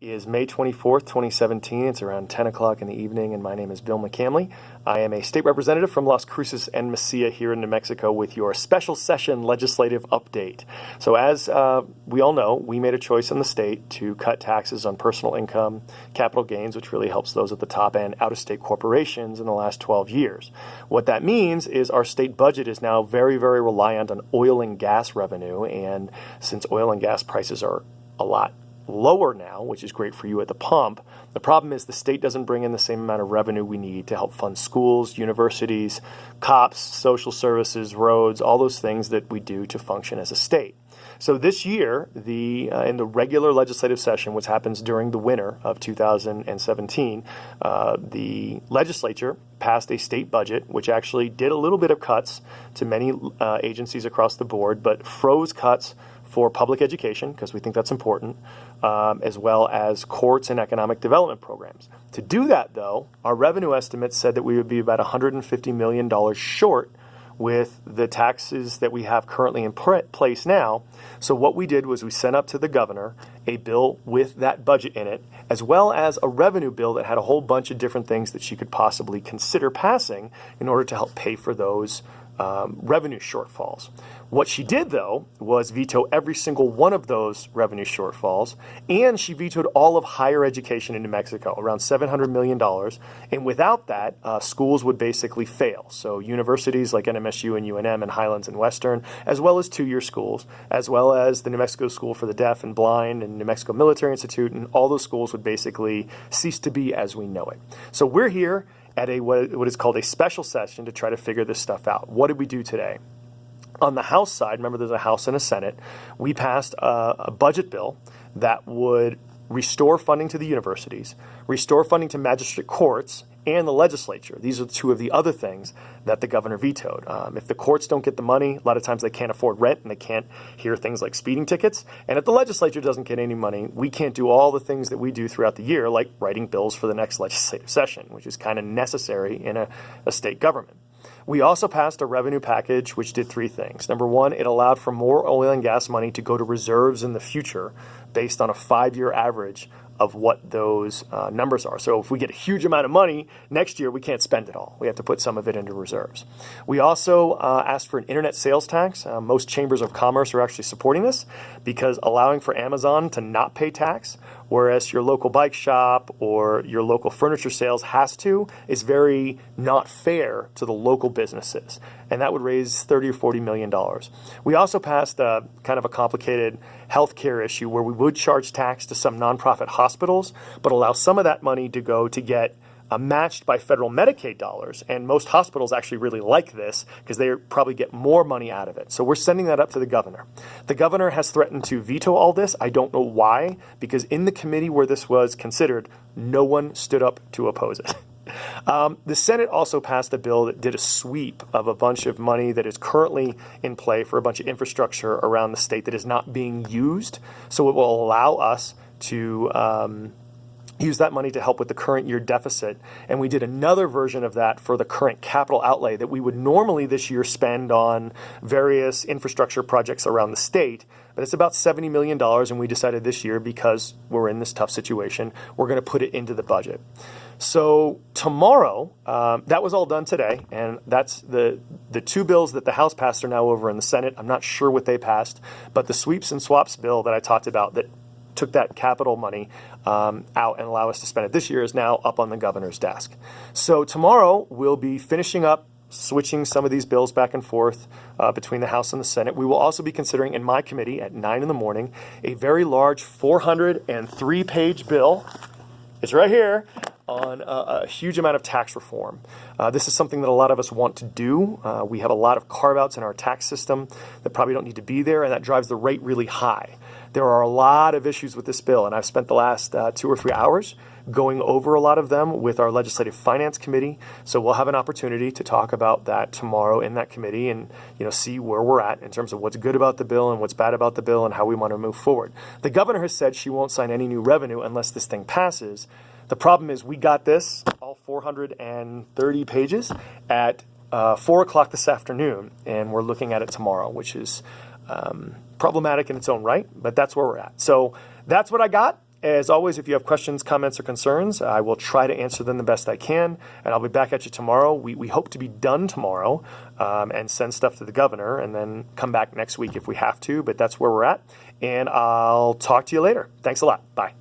Is May 24th, 2017. It's around 10 o'clock in the evening, and my name is Bill McCamley. I am a state representative from Las Cruces and Mesilla here in New Mexico with your special session legislative update. So as we all know, we made a choice in the state to cut taxes on personal income, capital gains, which really helps those at the top end, out-of-state corporations in the last 12 years. What that means is our state budget is now very, very reliant on oil and gas revenue, and since oil and gas prices are a lot lower now, which is great for you at the pump. The problem is the state doesn't bring in the same amount of revenue we need to help fund schools, universities, cops, social services, roads, all those things that we do to function as a state. So this year, in the regular legislative session, which happens during the winter of 2017, the legislature passed a state budget, which actually did a little bit of cuts to many agencies across the board, but froze cuts for public education, because we think that's important, as well as courts and economic development programs. To do that, though, our revenue estimates said that we would be about $150 million short with the taxes that we have currently in place now. So what we did was we sent up to the governor a bill with that budget in it, as well as a revenue bill that had a whole bunch of different things that she could possibly consider passing in order to help pay for those revenue shortfalls. What she did, though, was veto every single one of those revenue shortfalls, and she vetoed all of higher education in New Mexico, around $700 million. And without that, schools would basically fail. So universities like NMSU and UNM and Highlands and Western, as well as two-year schools, as well as the New Mexico School for the Deaf and Blind and New Mexico Military Institute, and all those schools would basically cease to be as we know it. So we're here at what is called a special session to try to figure this stuff out. What did we do today? On the House side, remember there's a House and a Senate, we passed a budget bill that would restore funding to the universities, restore funding to magistrate courts, and the legislature. These are two of the other things that the governor vetoed. If the courts don't get the money, a lot of times they can't afford rent and they can't hear things like speeding tickets. And if the legislature doesn't get any money, we can't do all the things that we do throughout the year, like writing bills for the next legislative session, which is kind of necessary in a state government. We also passed a revenue package which did three things. Number one, it allowed for more oil and gas money to go to reserves in the future based on a 5-year average of what those numbers are. So if we get a huge amount of money next year, we can't spend it all. We have to put some of it into reserves. We also asked for an internet sales tax. Most chambers of commerce are actually supporting this because allowing for Amazon to not pay tax, whereas your local bike shop or your local furniture sales has to, is very not fair to the local businesses. And that would raise $30 or $40 million. We also passed kind of a complicated healthcare issue where we would charge tax to some nonprofit hospitals, but allow some of that money to go to get matched by federal Medicaid dollars. And most hospitals actually really like this because they probably get more money out of it. So we're sending that up to the governor. The governor has threatened to veto all this. I don't know why, because in the committee where this was considered, no one stood up to oppose it. The Senate also passed a bill that did a sweep of a bunch of money that is currently in play for a bunch of infrastructure around the state that is not being used. So it will allow us to use that money to help with the current year deficit. And we did another version of that for the current capital outlay that we would normally this year spend on various infrastructure projects around the state. But it's about $70 million, and we decided this year, because we're in this tough situation, we're going to put it into the budget. So tomorrow, that was all done today, and that's the two bills that the House passed are now over in the Senate. I'm not sure what they passed, but the sweeps and swaps bill that I talked about that took that capital money out and allow us to spend it this year is now up on the governor's desk. So tomorrow we'll be finishing up switching some of these bills back and forth between the House and the Senate. We will also be considering in my committee at 9 in the morning a very large 403-page bill. It's right here on a huge amount of tax reform. This is something that a lot of us want to do. We have a lot of carve-outs in our tax system that probably don't need to be there, and that drives the rate really high. There are a lot of issues with this bill, and I've spent the last 2 or 3 hours going over a lot of them with our Legislative Finance Committee. So we'll have an opportunity to talk about that tomorrow in that committee and see where we're at in terms of what's good about the bill and what's bad about the bill and how we want to move forward. The governor has said she won't sign any new revenue unless this thing passes. The problem is we got this, all 430 pages, at 4 o'clock this afternoon, and we're looking at it tomorrow, which is problematic in its own right, but that's where we're at. So that's what I got. As always, if you have questions, comments, or concerns, I will try to answer them the best I can, and I'll be back at you tomorrow. We hope to be done tomorrow and send stuff to the governor, and then come back next week if we have to, but that's where we're at, and I'll talk to you later. Thanks a lot. Bye.